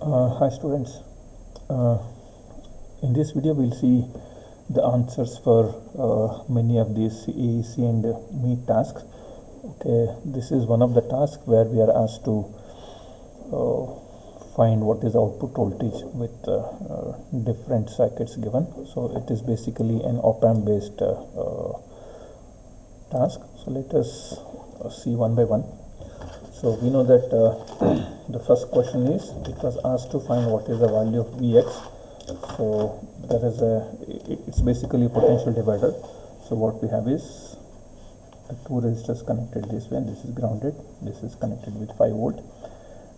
Hi students, uh, in this video we'll see the answers for many of these AEC and ME tasks. Okay, this is one of the tasks where we are asked to find what is output voltage with different circuits given. So it is basically an opamp based task. So let us see one by one. So we know that the first question is, it was asked to find what is the value of Vx. So there is it's basically a potential divider. So what we have is two resistors connected this way, and this is grounded, this is connected with 5 volt,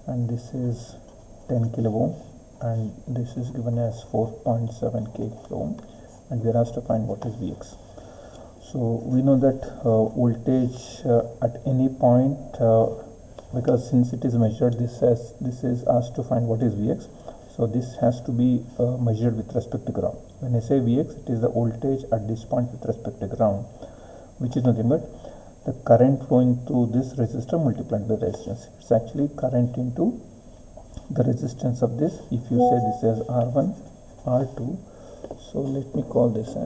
and this is 10 kilo ohm, and this is given as 4.7 k kilo ohm, and we are asked to find what is Vx. So we know that voltage at any point, because since it is measured, this is asked to find what is Vx. So this has to be measured with respect to ground. When I say Vx, it is the voltage at this point with respect to ground, which is nothing but the current flowing through this resistor multiplied by the resistance. It's actually current into the resistance of this. If you say this as R1, R2, so let me call this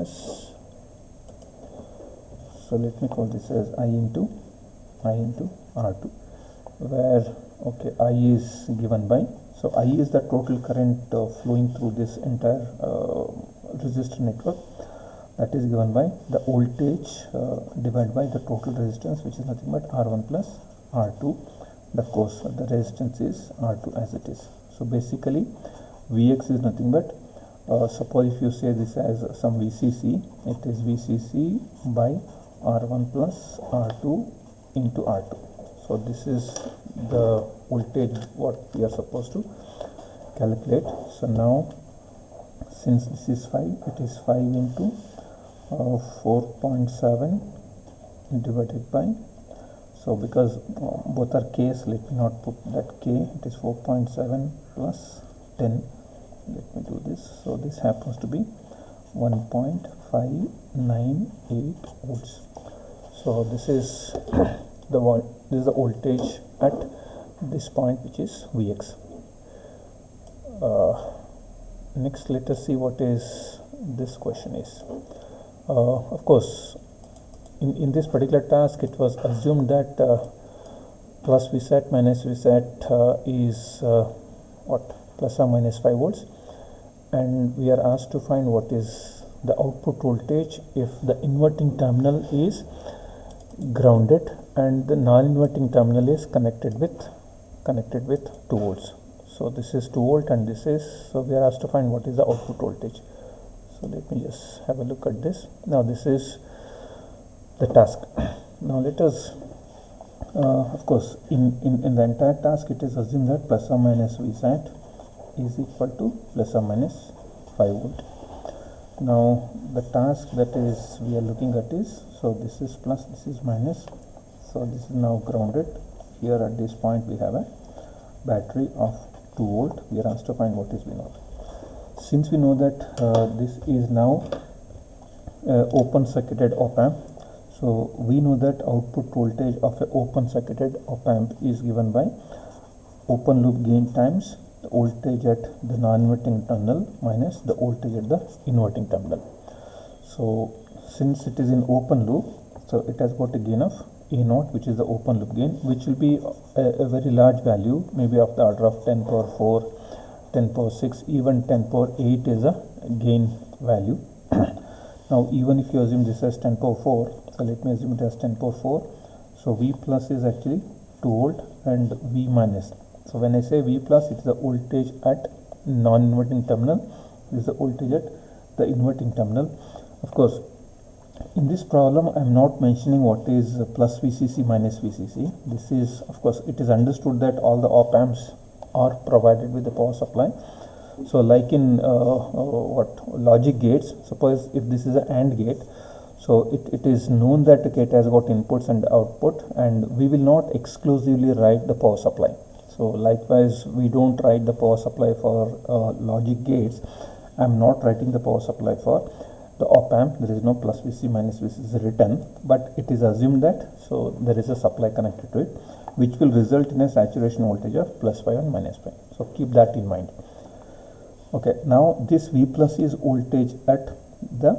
as I into R2, where okay, I is given by, so I is the total current flowing through this entire resistor network, that is given by the voltage divided by the total resistance, which is nothing but R1 plus R2. And of course the resistance is R2 as it is. So basically Vx is nothing but, suppose if you say this as some VCC, it is VCC by R1 plus R2 into R2. So this is the voltage what we are supposed to calculate. So now since this is 5, it is 5 into 4.7 divided by, so because both are k's, let me not put that k, it is 4.7 plus 10. Let me do this. So this happens to be 1.598 volts. So this is the voltage at this point, which is Vx. Next, let us see what is this question is. Of course, in this particular task, it was assumed that plus Vsat minus Vsat is what, plus or minus 5 volts, and we are asked to find what is the output voltage if the inverting terminal is grounded and the non-inverting terminal is connected with 2 volts. So this is 2 volt and this is, so we are asked to find what is the output voltage. So let me just have a look at this. Now this is the task. Now let us of course in the entire task, it is assumed that plus or minus Vsat is equal to plus or minus 5 volt. Now the task that is we are looking at is, so this is plus, this is minus, so this is now grounded. Here at this point we have a battery of 2 volt. We are asked to find what is V0. Since we know that this is now open circuited op-amp, so we know that output voltage of an open circuited op-amp is given by open loop gain times the voltage at the non-inverting terminal minus the voltage at the inverting terminal. So since it is in open loop, so it has got a gain of A0, which is the open loop gain, which will be a very large value, maybe of the order of 10 power 4, 10 power 6, even 10 power 8 is a gain value. Now even if you assume this as 10 power 4, so let me assume it as 10 power 4, so V plus is actually 2 volt and V minus. So when I say V plus, it's the voltage at non-inverting terminal, this is the voltage at the inverting terminal. Of course, in this problem I am not mentioning what is plus VCC minus VCC. This is, of course, it is understood that all the op amps are provided with the power supply. So like in logic gates, suppose if this is an AND gate, so it is known that the gate has got inputs and output, and we will not exclusively write the power supply. So likewise, we don't write the power supply for logic gates. I am not writing the power supply for the op-amp. There is no plus VC minus VC is written, but it is assumed that, so there is a supply connected to it. which will result in a saturation voltage of +5 and -5. So keep that in mind. Okay, now this V plus is voltage at the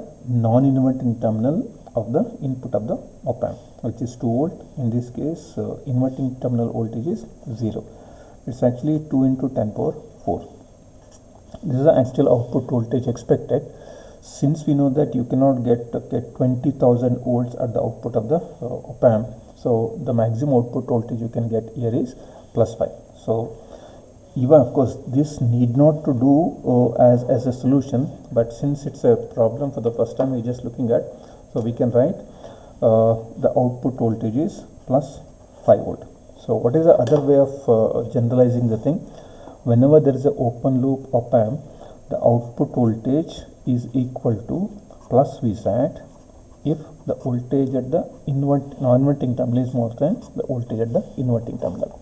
non-inverting terminal of the input of the op-amp, which is 2 volt. In this case, inverting terminal voltage is 0. It's actually 2 into 10 power 4. This is the actual output voltage expected. Since we know that you cannot get 20,000 volts at the output of the op-amp, so the maximum output voltage you can get here is +5. So even of course this need not to do as a solution, but since it's a problem for the first time we're just looking at, so we can write the output voltage is +5 volt. So what is the other way of generalizing the thing? Whenever there is an open loop op-amp, the output voltage is equal to plus Vsat if the voltage at the non-inverting terminal is more than the voltage at the inverting terminal.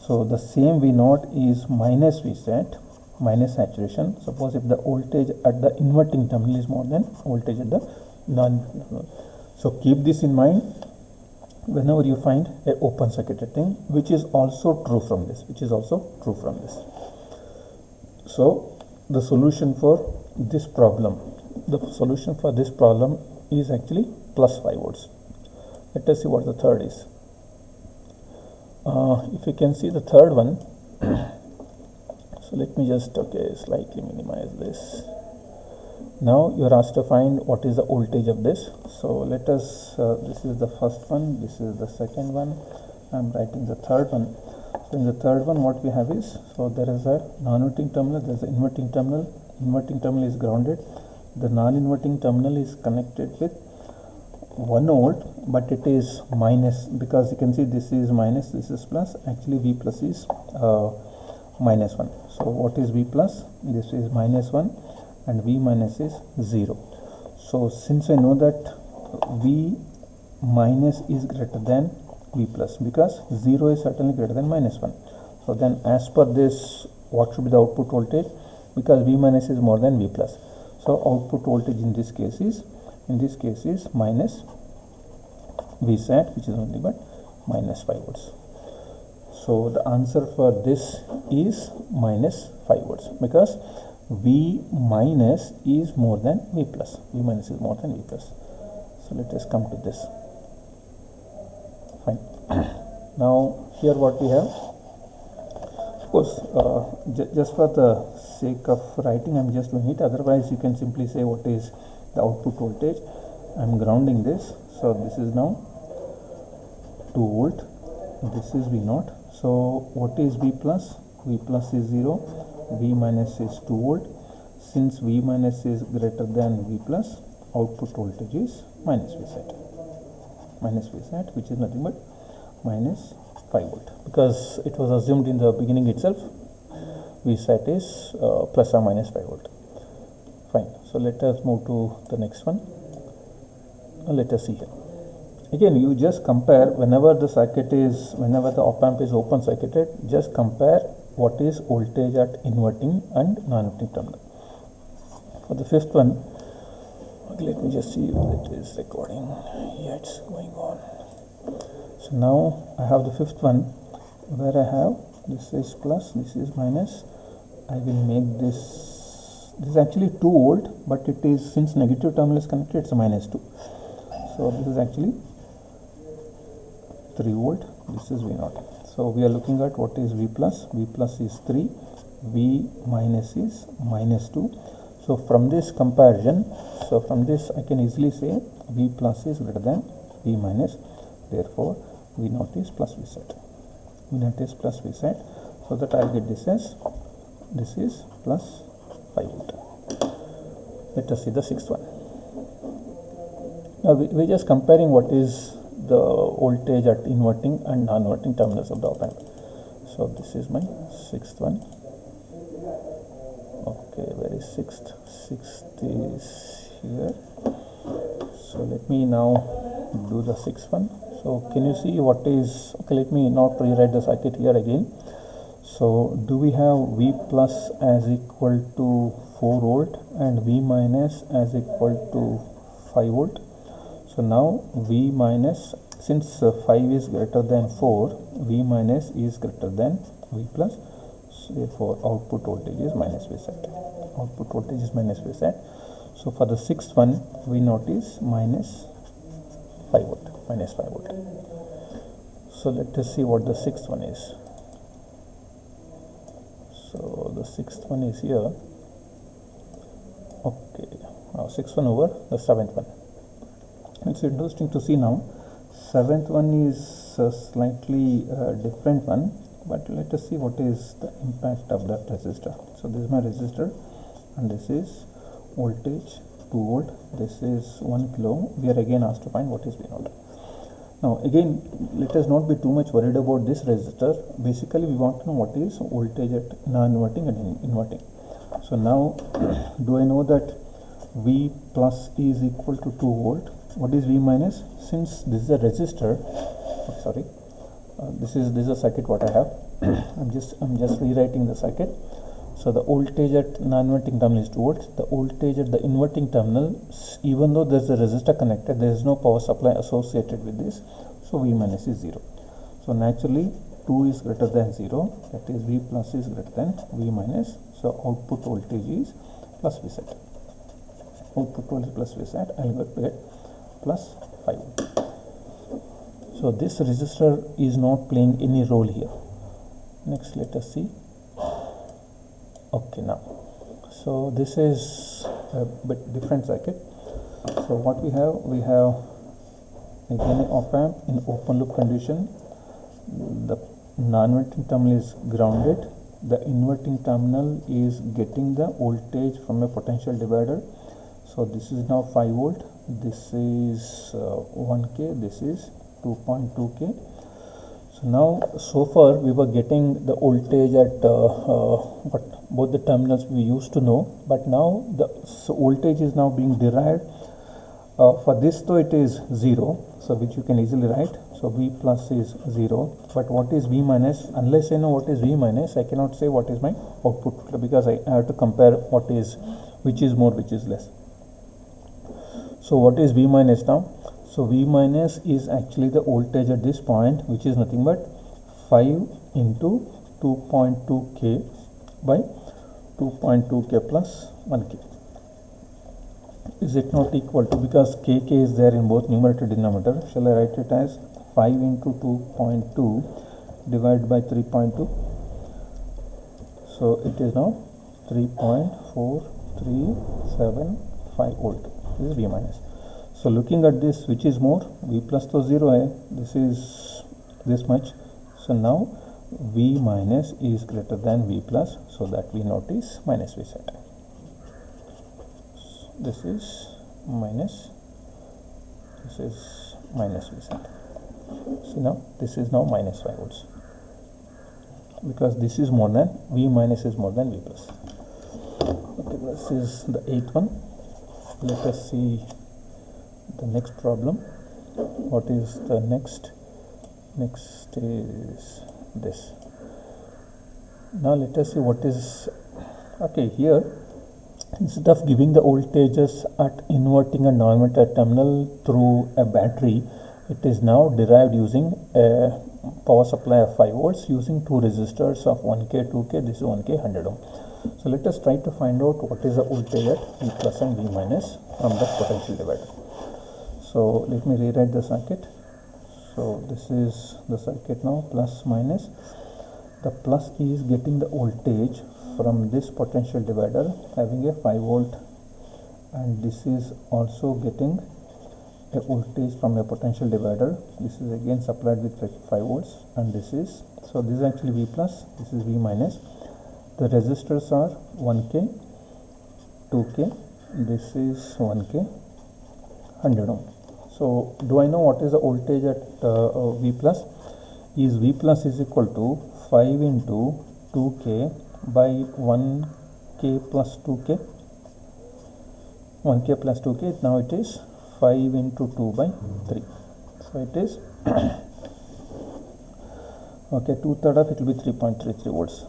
So the same V0 is minus Vsat, minus saturation. Suppose if the voltage at the inverting terminal is more than voltage at the non-inverting. So keep this in mind whenever you find a open circuited thing, which is also true from this, So the solution for this problem, is actually +5 volts. Let us see what the third is. If you can see the third one, so let me just slightly minimize this. Now you are asked to find what is the voltage of this. So let us, this is the first one, this is the second one, I am writing the third one. So in the third one what we have is, so there is a non-inverting terminal, there is an inverting terminal. Inverting terminal is grounded, the non-inverting terminal is connected with 1 volt, but it is minus, because you can see this is minus, this is plus. Actually V plus is -1. So what is V plus? This is -1 and V minus is 0. So since I know that V minus is greater than V plus, because 0 is certainly greater than -1. So then as per this, what should be the output voltage? Because V minus is more than V plus. So output voltage in this case is minus Vsat, which is nothing but -5 volts. So the answer for this is -5 volts, because V minus is more than V plus. So let us come to this. Fine. Now here what we have, of course, just for the sake of writing I am just doing it, otherwise you can simply say what is the output voltage. I am grounding this, so this is now 2 volt, this is V0. So what is V plus? V plus is 0, V minus is 2 volt. Since V minus is greater than V plus, output voltage is minus Vsat, which is nothing but -5 volt, because it was assumed in the beginning itself Vsat is plus or minus 5 volt. Fine. So let us move to the next one. Let us see here. Again, you just compare whenever the op-amp is open circuited, just compare what is voltage at inverting and non-inverting terminal. For the fifth one, let me just see if it is recording. Yeah, it's going on. So now I have the fifth one, where I have this is plus, this is minus. I will make this is actually 2 volt, but it is, since negative terminal is connected, it's a -2. So this is actually 3 volt, this is V0. So we are looking at what is V plus. V plus is 3, V minus is -2. So from this comparison, I can easily say V plus is greater than V minus, therefore V0 is plus Vsat. So that I will get this as, this is plus 5 volt. Let us see the sixth one. Now we are just comparing what is the voltage at inverting and non-inverting terminals of the op-amp. So this is my sixth one. Okay, where is sixth? Sixth is here. So let me now do the sixth one. So can you see what is, okay, let me not rewrite the circuit here again. So do we have V plus as equal to 4 volt and V minus as equal to 5 volt? So now V minus, since 5 is greater than 4, V minus is greater than V plus, so therefore output voltage is minus V set. Output voltage is minus V set. So for the sixth one, V naught is minus 5 volt, minus 5 volt. So let us see what the sixth one is. So the sixth one is here. Okay, now sixth one over the seventh one. It's interesting to see now. Seventh one is a slightly different one, but let us see what is the impact of that resistor. So this is my resistor, and this is voltage 2 volt. This is 1 kilo. We are again asked to find what is V naught. Now again, let us not be too much worried about this resistor. Basically, we want to know what is voltage at non-inverting and inverting. So now, do I know that V plus is equal to 2 volt? What is V minus? Since this is a resistor, this is a circuit what I have. I'm just rewriting the circuit. So the voltage at non-inverting terminal is 2 volts. The voltage at the inverting terminal, even though there is a resistor connected, there is no power supply associated with this. So V minus is 0. So naturally 2 is greater than 0. That is V plus is greater than V minus. So output voltage is plus V set. Output voltage plus V set. I will get plus 5 volt. So this resistor is not playing any role here. Next, let us see. Okay, now, so this is a bit different circuit. So what we have again an opamp in open loop condition. The non-inverting terminal is grounded. The inverting terminal is getting the voltage from a potential divider. So this is now 5 volt. This is 1K. This is 2.2K. So now, so far we were getting the voltage at both the terminals we used to know, but now the voltage is now being derived. For this though it is 0, so which you can easily write. So V plus is 0, but what is V minus? Unless I know what is V minus, I cannot say what is my output, because I have to compare which is more, which is less. So what is V minus now? So V minus is actually the voltage at this point, which is nothing but 5 into 2.2K by 2.2K plus 1K. Is it not equal to, because KK is there in both numerator and denominator, shall I write it as 5 into 2.2 divided by 3.2? So it is now 3.4375 volt. This is V minus. So looking at this, which is more? V plus to 0, this is this much. So now V minus is greater than V plus, so that V naught is minus V set. This is minus V set. See now, this is now minus 5 volts, because this is more than, V minus is more than V plus. Okay, this is the 8th one. Let us see the next problem. What is the next? Next is this. Now let us see what is, okay, here instead of giving the voltages at inverting and non-inverter terminal through a battery, it is now derived using a power supply of 5 volts using two resistors of 1K, 2K, this is 1K, 100 ohm. So let us try to find out what is the voltage at V plus and V minus from the potential divider. So let me rewrite the circuit. So this is the circuit now, plus minus. The plus is getting the voltage from this potential divider having a 5 volt, and this is also getting a voltage from a potential divider. This is again supplied with 5 volts, and this is, so this is actually V plus, this is V minus. The resistors are 1K, 2K, this is 1K, 100 ohm. So do I know what is the voltage at V plus? Is V plus is equal to 5 into 2K by 1K plus 2K. 1K plus 2K, now it is 5 into 2 by 3. So it is okay, 2/3 of it will be 3.33 volts.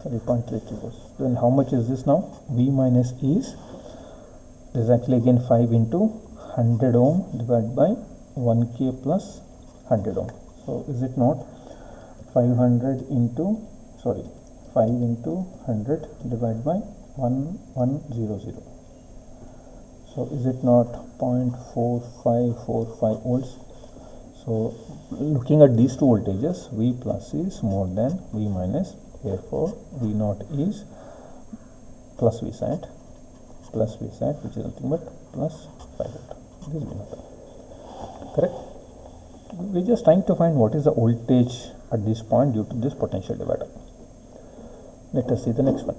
3.33 volts. Then how much is this now? V minus is, this is actually again 5 into 100 ohm divided by 1K plus 100 ohm. So is it not 500 into 5 into 100 divided by 1100? So is it not 0.4545 volts? So looking at these two voltages, V plus is more than V minus, therefore V naught is plus V sat, which is nothing but plus 5 volt. This is V naught. Correct? We are just trying to find what is the voltage at this point due to this potential divider. Let us see the next one.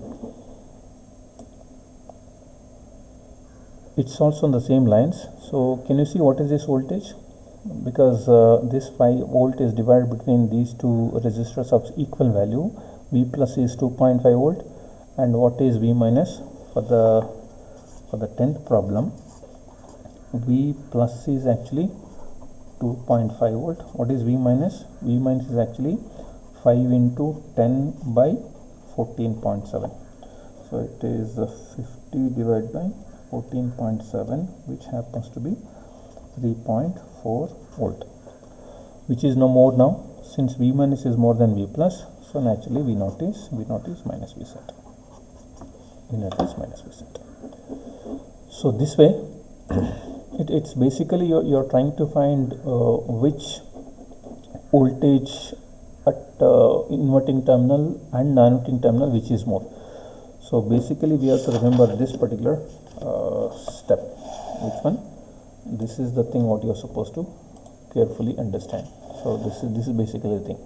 It's also on the same lines. So can you see what is this voltage? Because this 5 volt is divided between these two resistors of equal value. V plus is 2.5 volt, and what is V minus? For the 10th problem, V plus is actually 2.5 volt. What is V minus? V minus is actually 5 into 10 by 14.7. So it is 50 divided by 14.7, which happens to be 3.4 volt, which is no more now, since V minus is more than V plus. So naturally V naught is minus V sat. V naught is minus V sat. So this way, it's basically you're trying to find which voltage at inverting terminal and non-inverting terminal which is more. So basically we have to remember this particular step. Which one? This is the thing what you are supposed to carefully understand. So this is basically the thing.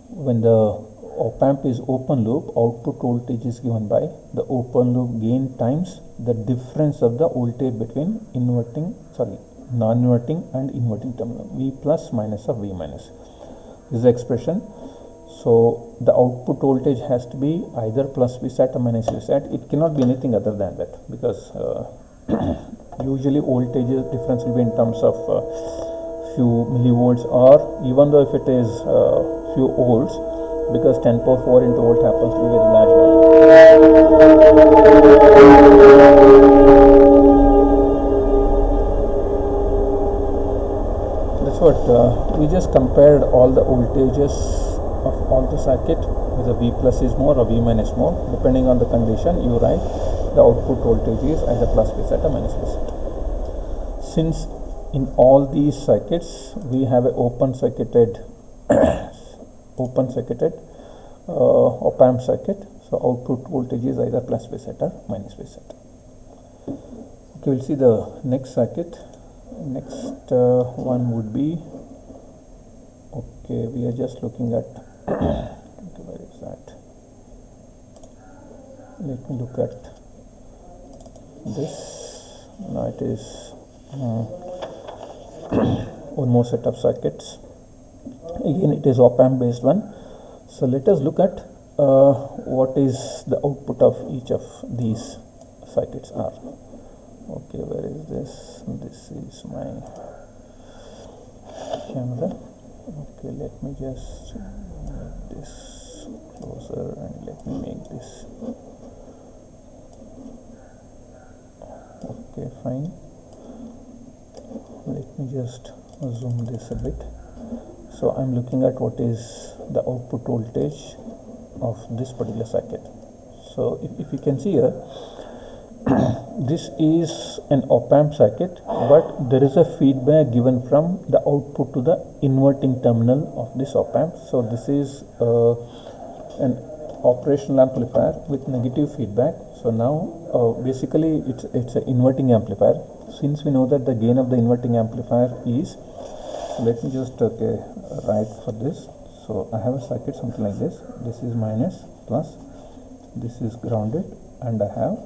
When the opamp is open loop, output voltage is given by the open loop gain times the difference of the voltage between non-inverting and inverting terminal, V plus minus of V minus. This is the expression. So the output voltage has to be either plus V sat or minus V sat. It cannot be anything other than that, because usually voltage difference will be in terms of few millivolts, or even though if it is few volts, because 10 power 4 into volt happens to be very large value. That's what we just compared all the voltages of all the circuit, whether V plus is more or V minus more. Depending on the condition, you write the output voltage is either plus V sat or minus V sat. Since in all these circuits we have a open circuited opamp circuit, so output voltage is either plus V sat or minus V sat. Okay, we'll see the next circuit. Next one would be, okay, we are just looking at okay, where is that? Let me look at this. Now it is one more set of circuits. Again, it is op-amp based one. So let us look at what is the output of each of these circuits are. Okay, where is this? This is my camera. Okay, let me just make this closer and let me make this. Okay, fine. Let me just zoom this a bit. So I'm looking at what is the output voltage of this particular circuit. So if you can see here, this is an op-amp circuit, but there is a feedback given from the output to the inverting terminal of this op-amp. So this is an operational amplifier with negative feedback. So now basically it's an inverting amplifier. Since we know that the gain of the inverting amplifier is, let me just write for this. So I have a circuit something like this. This is minus, plus, this is grounded, and I have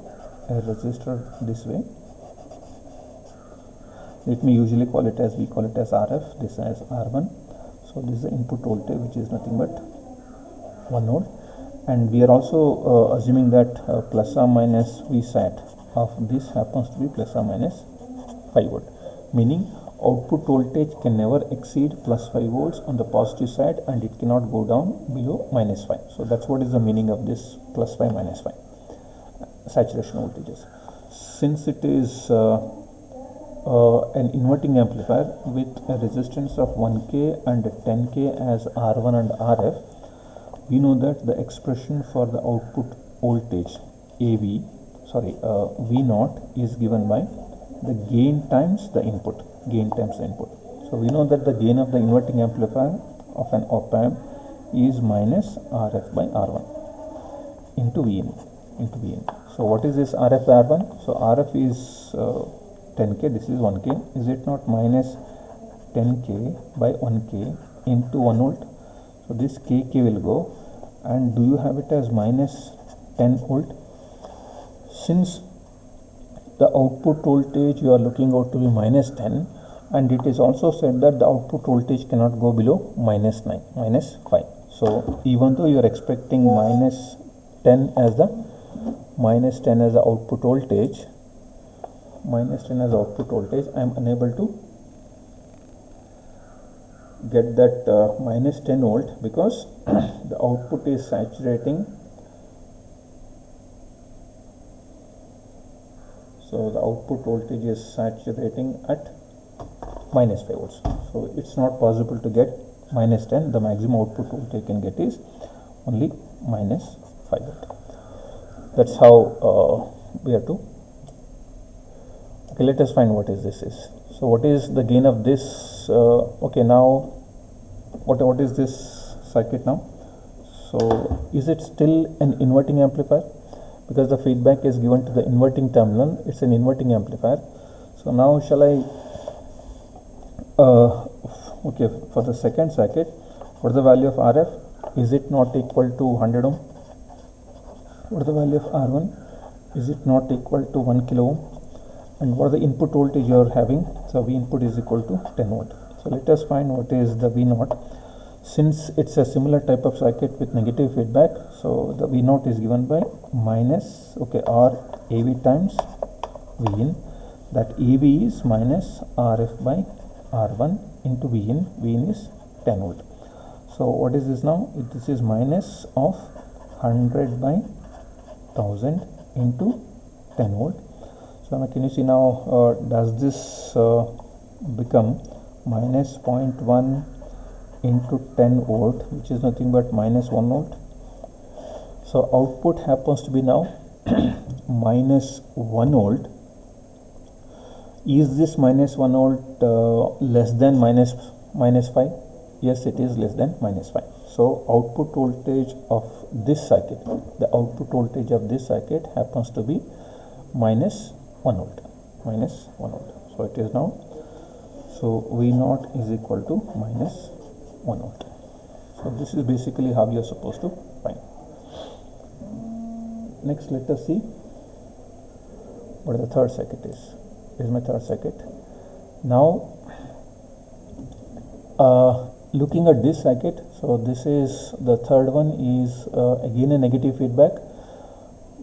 a resistor this way. Let me usually call it as, we call it as RF, this as R1. So this is the input voltage, which is nothing but 1 volt, and we are also assuming that plus or minus V sat of this happens to be plus or minus 5 volt, meaning output voltage can never exceed plus 5 volts on the positive side, and it cannot go down below minus 5. So that's what is the meaning of this plus 5 minus 5 saturation voltages. Since it is an inverting amplifier with a resistance of 1K and 10K as R1 and RF, we know that the expression for the output voltage V0 is given by the gain times the input. So we know that the gain of the inverting amplifier of an op-amp is minus RF by R1 into Vin. So what is this RF by R1? So RF is 10K, this is 1K. Is it not minus 10K by 1K into 1 volt? So this KK will go, and do you have it as minus 10 volt? Since the output voltage you are looking out to be minus 10, and it is also said that the output voltage cannot go below minus 5. So even though you are expecting minus 10 as the output voltage, I am unable to get that minus 10 volt because the output is saturating. So the output voltage is saturating at minus 5 volts. So it's not possible to get minus 10. The maximum output voltage can get is only minus 5 volt. That's how we have to. Okay, let us find what is this is. So what is the gain of this? Okay, now what is this circuit now? So is it still an inverting amplifier? Because the feedback is given to the inverting terminal, it's an inverting amplifier. So now shall I okay, for the second circuit, what is the value of RF? Is it not equal to 100 ohm? What is the value of R1? Is it not equal to 1 kilo ohm? And what is the input voltage you are having? So V input is equal to 10 volt. So let us find what is the V0. Since it's a similar type of circuit with negative feedback, so the V0 is given by minus R AV times V in. That AV is minus RF by R1 into V in. V in is 10 volt. So what is this now? This is minus of 100 by 1000 into 10 volt. So now can you see now does this become minus 0.1 into 10 volt, which is nothing but minus 1 volt. So output happens to be now minus 1 volt. Is this minus 1 volt less than minus 5? Yes, it is less than minus 5. So output voltage of this circuit, happens to be minus 1 volt. So it is now, so V0 is equal to minus 1 volt. So this is basically how you are supposed to find. Next, let us see what the third circuit is. This is my third circuit. Now looking at this circuit, so this is the third one is again a negative feedback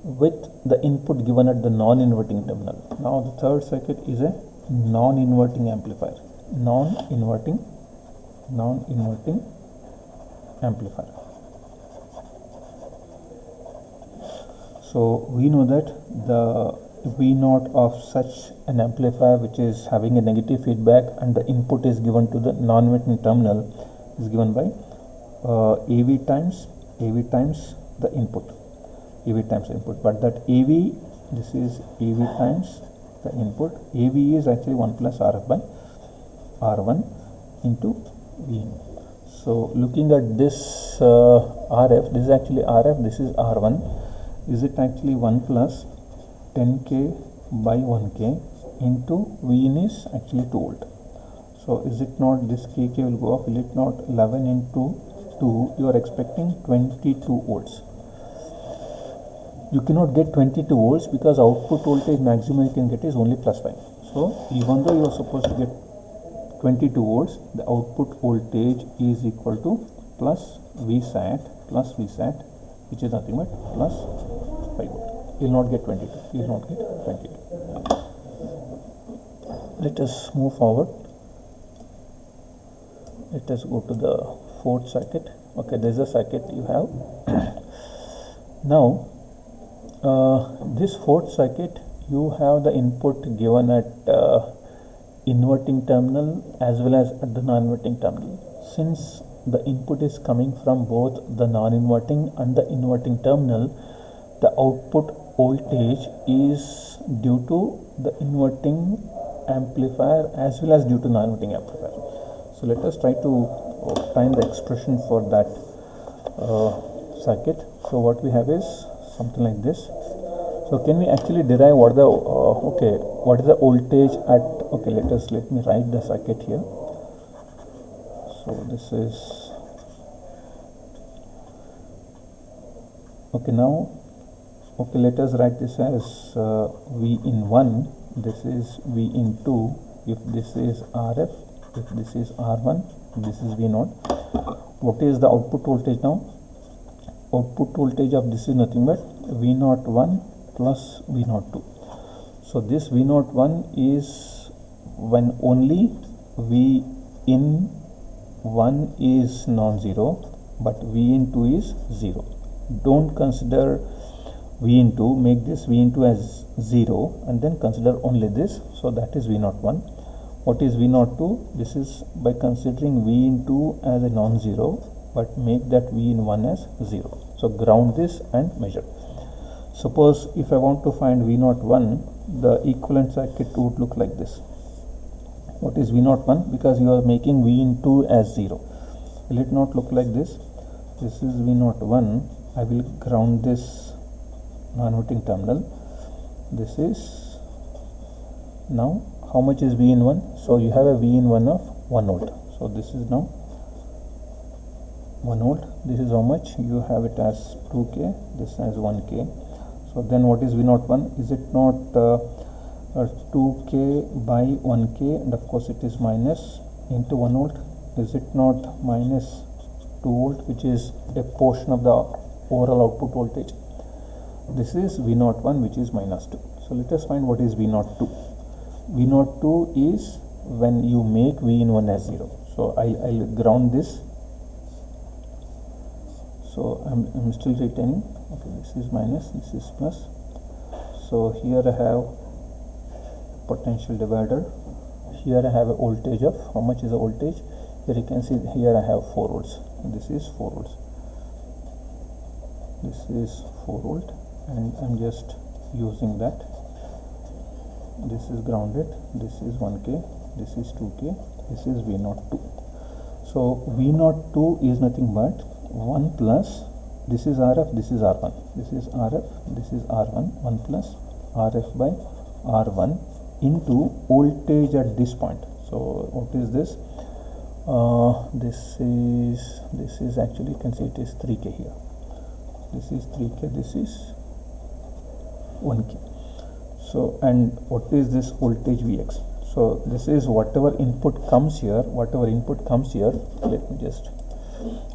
with the input given at the non-inverting terminal. Now the third circuit is a non-inverting amplifier. Non-inverting amplifier. So we know that the V0 of such an amplifier which is having a negative feedback and the input is given to the non-inverting terminal is given by AV times the input. But that AV, this is AV times the input. AV is actually 1 plus RF by R1 into V. So looking at this RF, this is actually RF, this is R1. Is it actually 1 plus 10K by 1K into V in is actually 2 volt. So is it not this KK will go off? Will it not 11 into 2? You are expecting 22 volts. You cannot get 22 volts because output voltage maximum you can get is only plus 5. So even though you are supposed to get 22 volts, the output voltage is equal to plus Vsat, which is nothing but plus 5 volt. You will not get 22. Let us move forward. Let us go to the fourth circuit. Okay, there is a circuit you have. Now this fourth circuit, you have the input given at inverting terminal as well as at the non-inverting terminal. Since the input is coming from both the non-inverting and the inverting terminal, the output voltage is due to the inverting amplifier as well as due to non-inverting amplifier. So let us try to find the expression for that circuit. So what we have is something like this. So can we actually derive what the what is the voltage at, let me write the circuit here. So this is let us write this as V in 1, this is V in 2, if this is RF, if this is R1, this is V0. What is the output voltage now? Output voltage of this is nothing but V01 plus V02. So this V01 is when only V in 1 is non-zero, but V in 2 is 0. Don't consider V in 2, make this V in 2 as 0 and then consider only this. So that is V01. What is V02? This is by considering V in 2 as a non-zero, but make that V in 1 as 0. So ground this and measure. Suppose if I want to find V01, the equivalent circuit would look like this. What is V01? Because you are making V in 2 as 0. Will it not look like this? This is V01. I will ground this non-inverting terminal. This is now how much is V in 1? So you have a V in 1 of 1 volt. So this is now 1 volt. This is how much? You have it as 2K, this as 1K. So then what is V01? Is it not 2K by 1K, and of course it is minus into 1 volt? Is it not minus 2 volt, which is a portion of the overall output voltage? This is V01, which is minus 2. So let us find what is V02. V02 is when you make V in 1 as 0. So I'll ground this. So I'm still retaining. Okay, this is minus, this is plus. So here I have potential divider. Here I have a voltage of, how much is the voltage? Here you can see, here I have 4 volts. This is 4 volts. This is 4 volt, and I'm just using that. This is grounded. This is 1K. This is 2K. This is V02. So V02 is nothing but 1 plus, this is RF, this is R1, this is RF, this is R1, 1 plus RF by R1 into voltage at this point. So what is this? This is actually, you can see it is 3K here. This is 3K, this is 1K. So, and what is this voltage Vx? So this is whatever input comes here, let me just,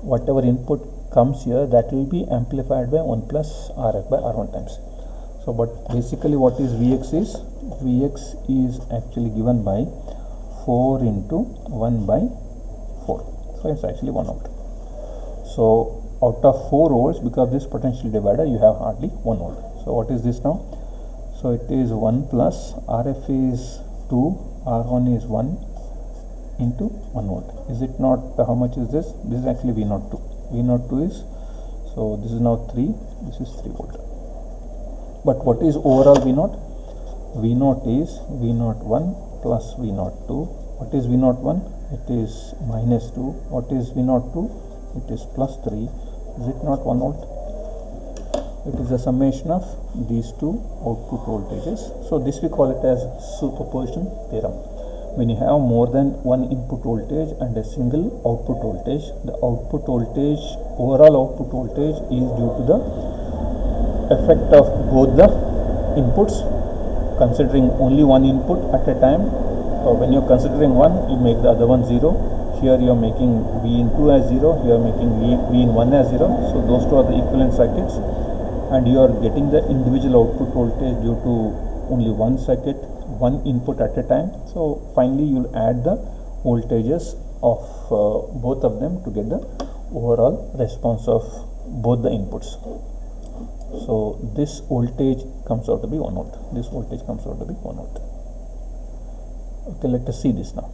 whatever input comes here, that will be amplified by 1 plus RF by R1 times. So but basically what is Vx is? Vx is actually given by 4 into 1 by 4. So it's actually 1 volt. So out of 4 volts, because this potential divider, you have hardly 1 volt. So what is this now? So it is 1 plus RF is 2, R1 is 1 into 1 volt. Is it not, how much is this? This is actually V02. V02 is, so this is now 3, this is 3 volt. But what is overall V0? V0 is V01 plus V02. What is V01? It is minus 2. What is V02? It is plus 3. Is it not 1 volt? It is a summation of these two output voltages. So this we call it as superposition theorem. When you have more than one input voltage and a single output voltage, the output voltage, overall output voltage is due to the effect of both the inputs, considering only one input at a time. When you are considering one, you make the other one 0. Here you are making V in 2 as 0, you are making V in 1 as 0. So those two are the equivalent circuits, and you are getting the individual output voltage due to only one circuit, one input at a time. So finally you will add the voltages of both of them to get the overall response of both the inputs. So this voltage comes out to be 1 volt. This voltage comes out to be 1 volt. Okay, let us see this now.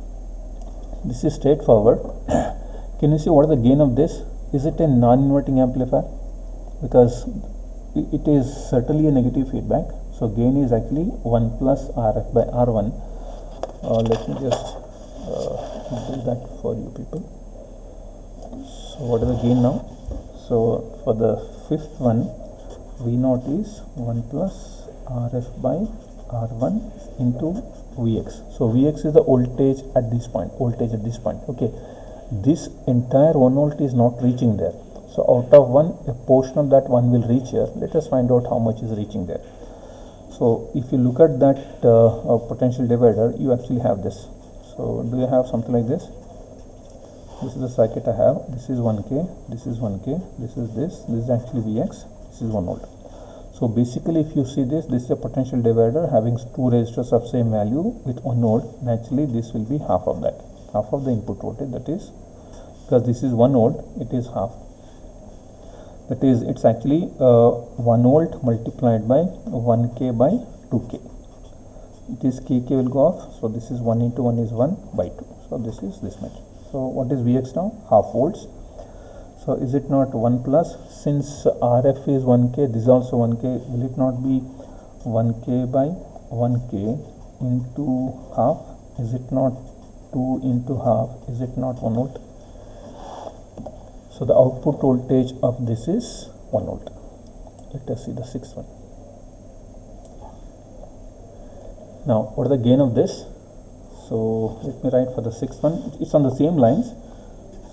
This is straightforward. Can you see what is the gain of this? Is it a non-inverting amplifier? Because it is certainly a negative feedback. So gain is actually 1 plus RF by R1. Let me just do that for you people. So what is the gain now? So for the fifth one, V0 is 1 plus RF by R1 into Vx. So Vx is the voltage at this point, okay. This entire 1 volt is not reaching there. So out of 1, a portion of that 1 will reach here. Let us find out how much is reaching there. So if you look at that potential divider, you actually have this. So do you have something like this? This is the circuit I have. This is 1K, this is 1K, this is actually Vx, this is 1 volt. So basically if you see this is a potential divider having two resistors of same value with 1 volt. Naturally this will be half of that, half of the input voltage, that is, because this is 1 volt, it is half. That is, it's actually 1 volt multiplied by 1K by 2K. This KK will go off. So this is 1 into 1 is 1 by 2. So this is this much. So what is Vx now? Half volts. So is it not 1 plus? Since RF is 1K, this is also 1K. Will it not be 1K by 1K into half? Is it not 2 into half? Is it not 1 volt? So the output voltage of this is 1 volt. Let us see the sixth one. Now what is the gain of this? So let me write for the sixth one. It's on the same lines.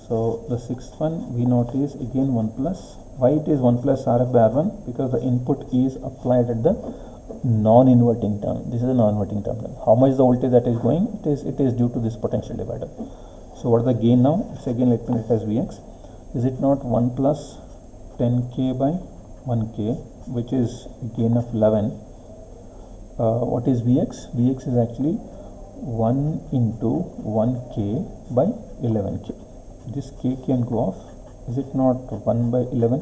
So the sixth one, V0 is again 1 plus. Why it is 1 plus RF by R1? Because the input is applied at the non-inverting term. This is a non-inverting terminal. How much the voltage that is going? It is due to this potential divider. So what is the gain now? It's again, let me write as Vx. Is it not 1 plus 10K by 1K, which is gain of 11? What is Vx? Vx is actually 1 into 1K by 11K. This K can go off. Is it not 1 by 11?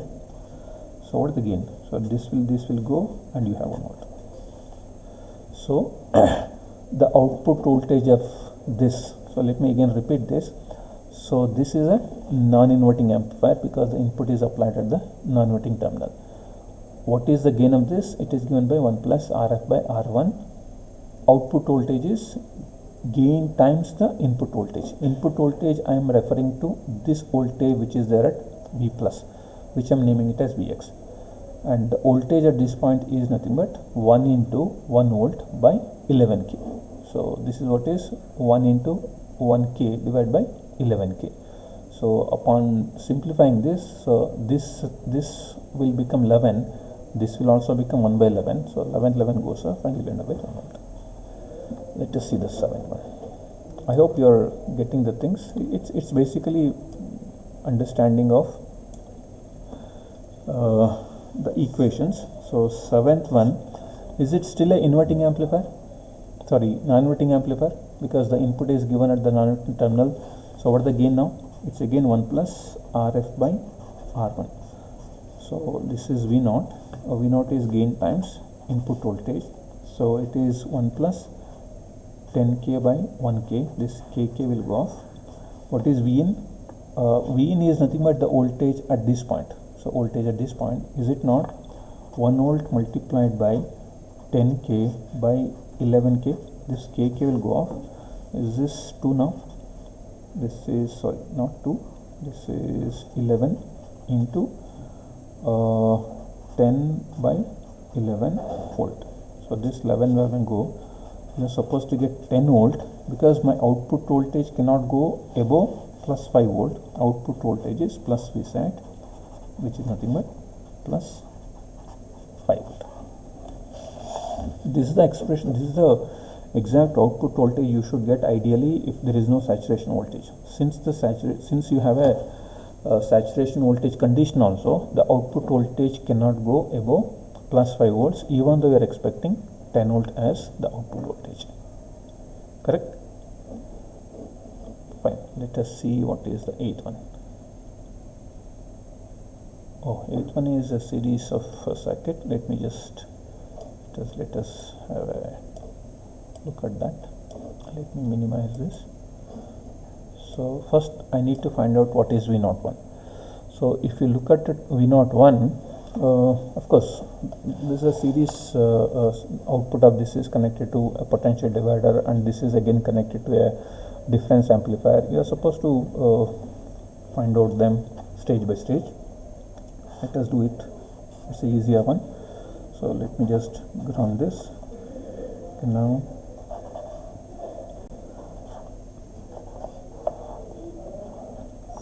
So what is the gain? So this will go and you have 1 volt. So the output voltage of this, so let me again repeat this. So this is a non-inverting amplifier because the input is applied at the non-inverting terminal. What is the gain of this? It is given by 1 plus RF by R1. Output voltage is gain times the input voltage. Input voltage I am referring to this voltage which is there at V plus, which I am naming it as Vx. And the voltage at this point is nothing but 1 into 1 volt by 11K. So this is what is 1 into 1K divided by 11K. So upon simplifying this, so this will become 11. This will also become 1 by 11. So 11 goes off and you will end up with 1 volt. Let us see the seventh one. I hope you are getting the things. It's basically understanding of the equations. So seventh one, is it still an inverting amplifier? Sorry, non-inverting amplifier, because the input is given at the non-inverting terminal. So what is the gain now? It's again 1 plus RF by R1. So this is V0. V0 is gain times input voltage. So it is 1 plus 10K by 1K. This KK will go off. What is Vin? Vin is nothing but the voltage at this point. So voltage at this point, is it not 1 volt multiplied by 10K by 11K? This KK will go off. Is this 2 now? This is, sorry, not 2. This is 11 into 10 by 11 volt. So this 11 go. You are supposed to get 10 volt because my output voltage cannot go above plus 5 volt. Output voltage is plus Vsat, which is nothing but plus 5 volt. This is the expression, this is the exact output voltage you should get ideally if there is no saturation voltage. Since you have a saturation voltage condition also, the output voltage cannot go above plus 5 volts even though you are expecting 10 volt as the output voltage. Correct? Fine. Let us see what is the eighth one. Oh, eighth one is a series of circuit. Let me just let us have a look at that. Let me minimize this. So first I need to find out what is V01. So if you look at it, V01, of course this is a series output of this is connected to a potential divider, and this is again connected to a difference amplifier. You are supposed to find out them stage by stage. Let us do it. It's an easier one. So let me just ground this. Okay, now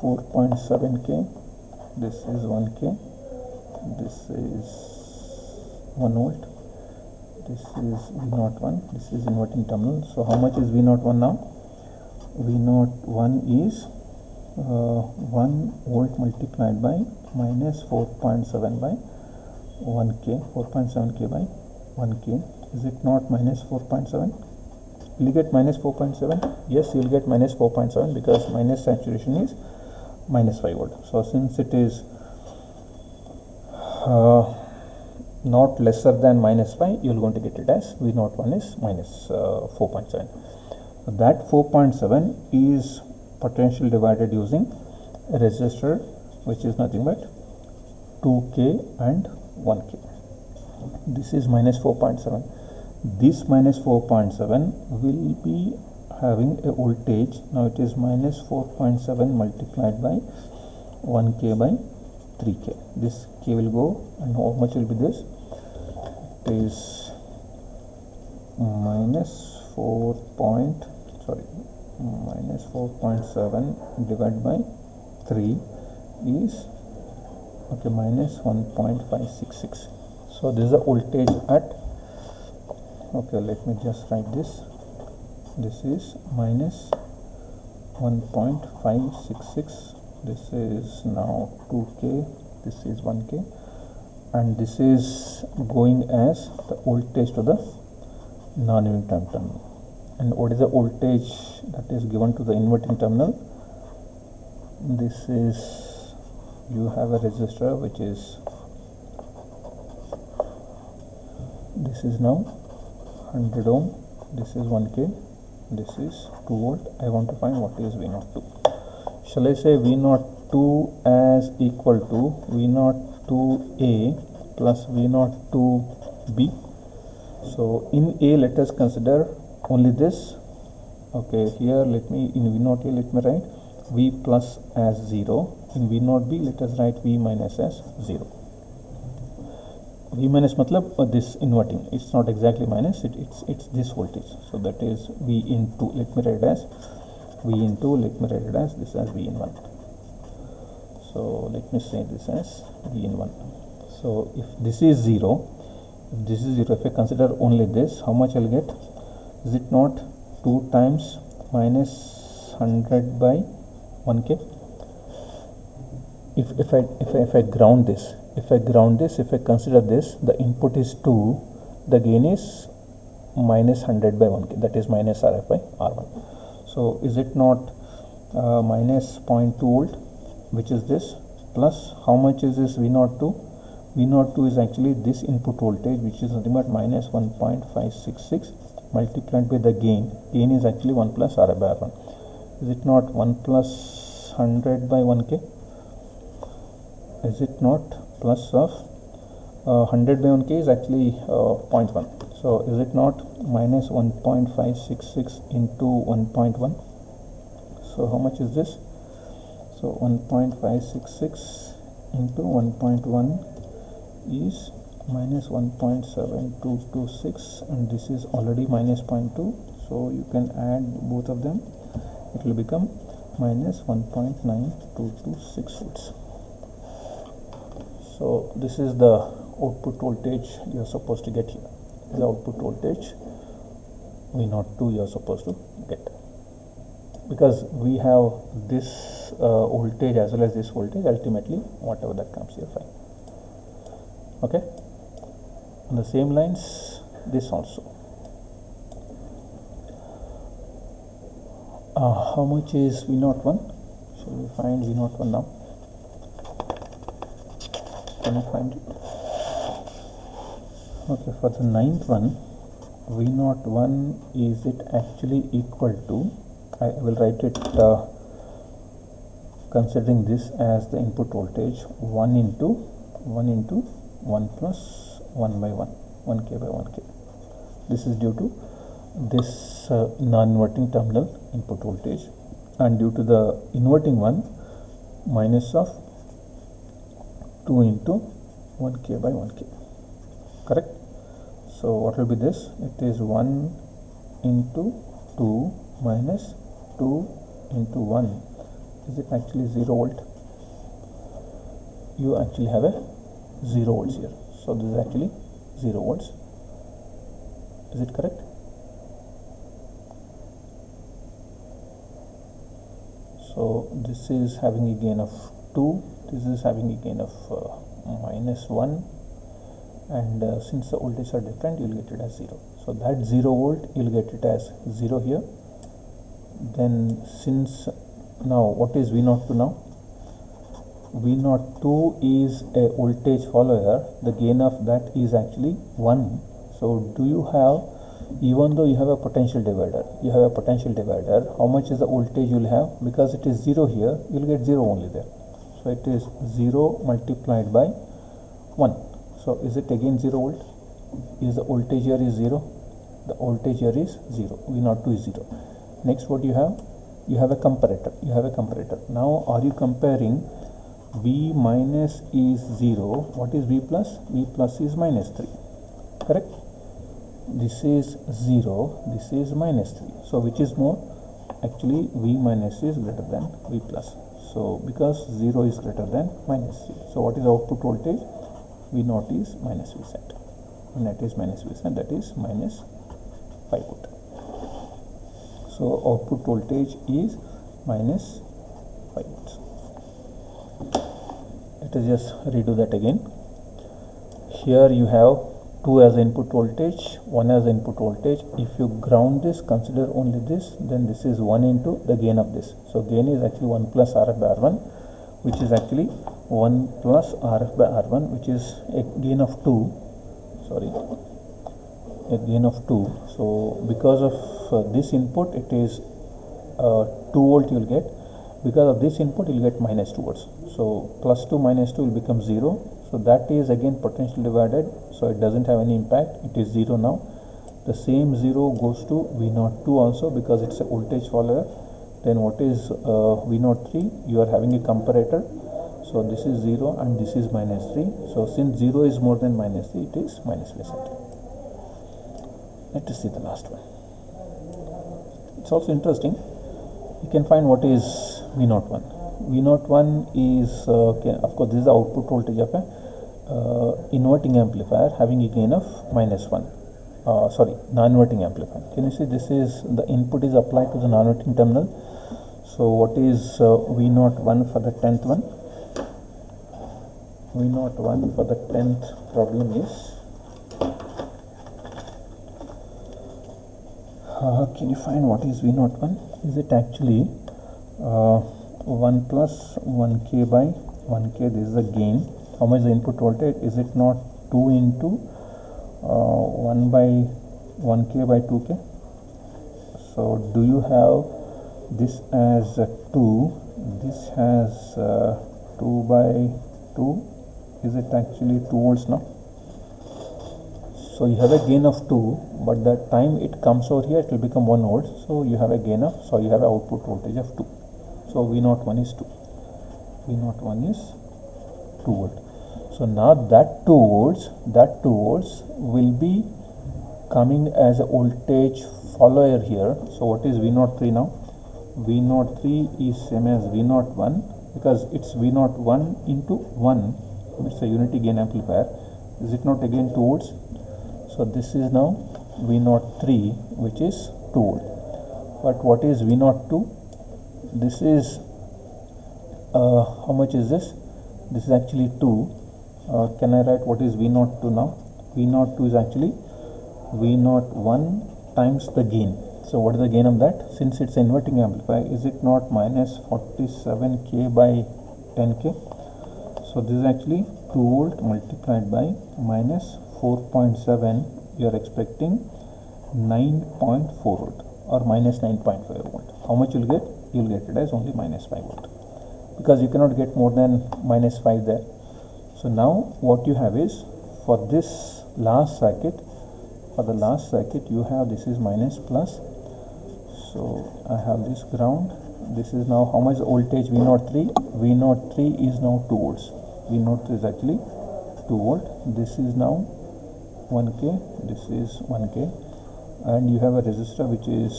$4.7K. This is 1K, this is 1 volt, this is V01, this is inverting terminal. So how much is V01 now? V01 is 1 volt multiplied by minus 4.7 by 1K, 4.7K by 1K. Is it not minus 4.7? Will you get minus 4.7? Yes, you will get minus 4.7 because minus saturation is minus 5 volt. So since it is not lesser than minus 5, you are going to get it as V01 is minus 4.7. So that 4.7 is potential divided using a resistor which is nothing but 2K and 1K. This is minus 4.7. This minus 4.7 will be having a voltage. Now it is minus 4.7 multiplied by 1K by 3K. This K will go, and how much will be this? It is minus 4.7 divided by 3 is okay minus 1.566. So this is the voltage at, okay, let me just write this. This is minus 1.566. This is now 2K, this is 1K, and this is going as the voltage to the non-inverting terminal. And what is the voltage that is given to the inverting terminal? This is, you have a resistor which is, this is now 100 ohm, this is 1K, this is 2 volt. I want to find what is V02. Shall I say V02 as equal to V02A plus V02B? So in A, let us consider only this. Okay, here let me, in V0A let me write V plus as 0. In V0B let us write V minus as 0. V minus matlab this inverting, it's not exactly minus, it's this voltage. So that is V into, let me write as V into, let me write it as this as V in 1. So let me say this as V in 1. So if this is 0, if I consider only this, how much I'll get? Is it not 2 times minus 100 by 1K? If I ground this, if I consider this, the input is 2, the gain is minus 100 by 1K, that is minus RF by R1. So is it not minus 0.2 volt, which is this, plus how much is this V02? V02 is actually this input voltage, which is nothing but minus 1.566 multiplied by the gain. Gain is actually 1 plus RF by R1. Is it not 1 plus 100 by 1K? Is it not plus of 100 by 1K is actually 0.1. So is it not minus 1.566 into 1.1? So how much is this? So 1.566 into 1.1 is minus 1.7226, and this is already minus 0.2. So you can add both of them. It will become minus 1.9226 volts. So this is the output voltage you are supposed to get here. The output voltage V02 you are supposed to get, because we have this voltage as well as this voltage. Ultimately whatever that comes here, fine. Okay, on the same lines this also. How much is V01? Shall we find V01 now? Can you find it? Okay, for the ninth one, V01, is it actually equal to, I will write it considering this as the input voltage, 1 into 1 plus 1 by 1k by 1k. This is due to this non-inverting terminal input voltage, and due to the inverting one, minus of 2 into 1k by 1k, correct? So what will be this? It is 1 into 2 minus 2 into 1. Is it actually 0 volt? You actually have a 0 volts here. So this is actually 0 volts. Is it correct? So this is having a gain of 2. This is having a gain of minus 1. And since the voltages are different, you will get it as 0. So that 0 volt, you will get it as 0 here. Then since now what is V02 now? V02 is a voltage follower. The gain of that is actually 1. So do you have, even though you have a potential divider, how much is the voltage you will have? Because it is 0 here, you will get 0 only there. So it is 0 multiplied by 1. So is it again 0 volt? Is the voltage here is 0? The voltage here is 0. V02 is 0. Next, what you have? You have a comparator. Now are you comparing V minus is 0? What is V plus? V plus is minus 3. Correct? This is 0. This is minus 3. So which is more? Actually V minus is greater than V plus. So because 0 is greater than minus 3. So what is output voltage? V0 is minus V set. When that is minus V set, that is minus 5 volt. So output voltage is minus 5 volts. Let us just redo that again. Here you have 2 as input voltage, 1 as input voltage. If you ground this, consider only this, then this is 1 into the gain of this. So gain is actually 1 plus RF by R1, which is actually 1 plus RF by R1, which is a gain of 2. So because of this input, it is 2 volt you will get. Because of this input, you will get minus 2 volts. So plus 2 minus 2 will become 0. So that is again potential divided, so it doesn't have any impact. It is 0 now. The same 0 goes to V02 also, because it's a voltage follower. Then what is V03? You are having a comparator. So this is 0 and this is minus 3. So since 0 is more than minus 3, it is minus V set. Let us see the last one. It's also interesting. You can find what is V01. V01 is, of course, this is the output voltage of a inverting amplifier having a gain of minus 1. Non-inverting amplifier. Can you see this is the input is applied to the non-inverting terminal. So what is V01 for the 10th one? V01 for the 10th problem is, can you find what is V01? Is it actually 1 plus 1k by 1k? This is the gain. How much is the input voltage? Is it not 2 into 1 by 1k by 2k? So do you have this as 2? This has 2 by 2. Is it actually 2 volts now? So you have a gain of 2, but the time it comes over here, it will become 1 volt. So you have a gain of, so you have an output voltage of 2. So V01 is 2. V01 is 2 volt. So now that 2 volts will be coming as a voltage follower here. So what is V03 now? V03 is same as V01, because it's V01 into 1. It's a unity gain amplifier. Is it not again 2 volts? So this is now V03, which is 2 volt. But what is V02? This is how much is this? This is actually 2. Can I write what is V02 now? V02 is actually V01 times the gain. So what is the gain of that? Since it's inverting amplifier, is it not minus 47k by 10k? So this is actually 2 volt multiplied by minus 4.7. You are expecting 9.4 volt or minus 9.5 volt. How much you'll get? You'll get it as only minus 5 volt, because you cannot get more than minus 5 there. So now what you have is, for this last circuit, you have this is minus plus. So I have this ground. This is now how much voltage? V03. V03 is now 2 volts. V03 is actually 2 volt. This is now 1K. This is 1K, and you have a resistor which is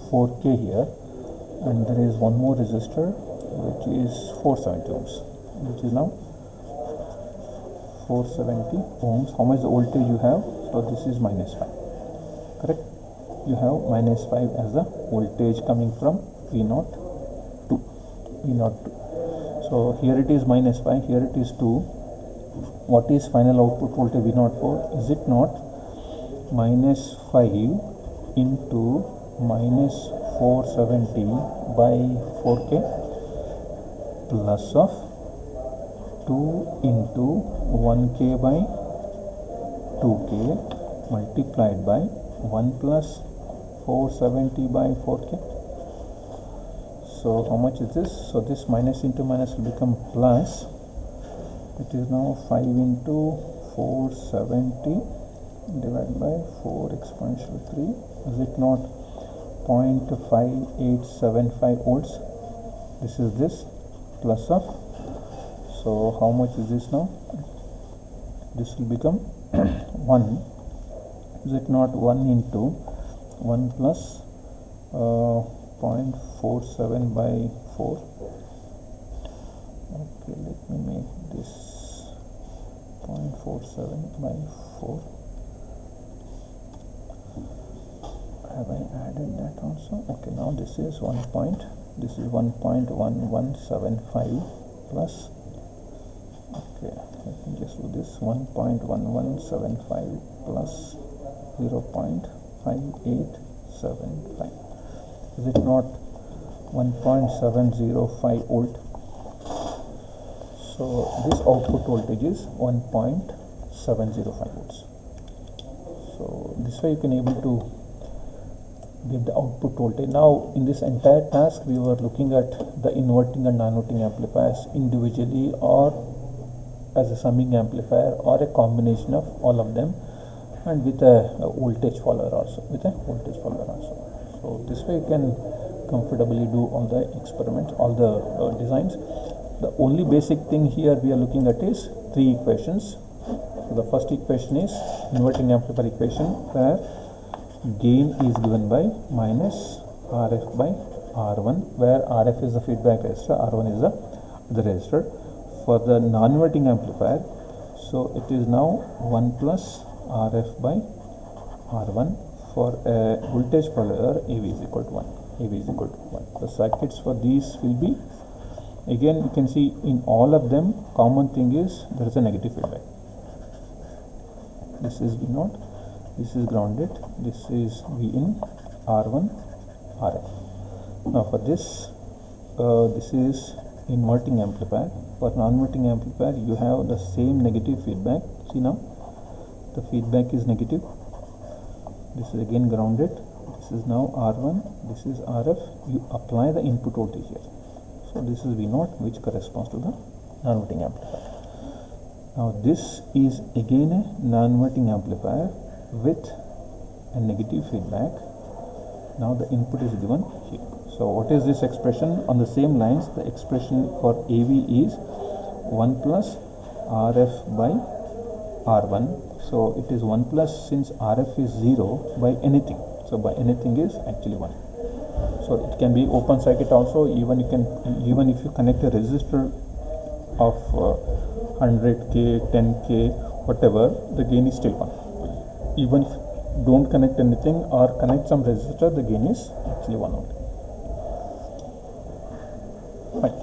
4K here, and there is one more resistor which is 470 ohms, which is now 470 ohms. How much the voltage you have? So this is minus 5, correct? You have minus 5 as the voltage coming from V02. So here it is minus 5, here it is 2. What is final output voltage V04? Is it not minus 5 into minus 470 by 4K plus of 2 into 1K by 2K multiplied by 1 plus 470 by 4K. So how much is this? So this minus into minus will become plus. It is now 5 into 470 divided by 4 exponential 3. Is it not 0.5875 volts? This is this plus of. So how much is this now? This will become 1. Is it not 1 into 1 plus 0.47 by 4? Okay, let me make this 0.47 by 4. Have I added that also? Okay, now this is 1.1175 plus. Okay, let me just do this. 1.1175 plus 0.5875. Is it not 1.705 volt? So this output voltage is 1.705 volts. So this way you can able to get the output voltage. Now in this entire task we were looking at the inverting and non-inverting amplifiers individually or as a summing amplifier or a combination of all of them, and with a voltage follower also, So this way you can comfortably do all the experiments, all the designs. The only basic thing here we are looking at is 3 equations. So the first equation is inverting amplifier equation, where gain is given by minus RF by R1, where RF is the feedback resistor, R1 is the resistor. For the non-inverting amplifier, so it is now 1 plus RF by R1. For a voltage follower, AV is equal to 1. The circuits for these will be, again you can see in all of them, common thing is there is a negative feedback. This is V0, this is grounded, this is Vin, R1, RF. Now for this, this is inverting amplifier. For non-inverting amplifier, you have the same negative feedback. See now, the feedback is negative. This is again grounded. This is now R1, this is RF. You apply the input voltage here. So this is V0, which corresponds to the non-inverting amplifier. Now this is again a non-inverting amplifier with a negative feedback. Now the input is given here. So what is this expression? On the same lines, the expression for AV is 1 plus RF by R1. So it is 1 plus, since RF is 0, by anything. So by anything is actually 1. So it can be open circuit also. Even if you connect a resistor of 100K, 10K, whatever, the gain is still 1. Even if you don't connect anything or connect some resistor, the gain is actually 1 only. Fine.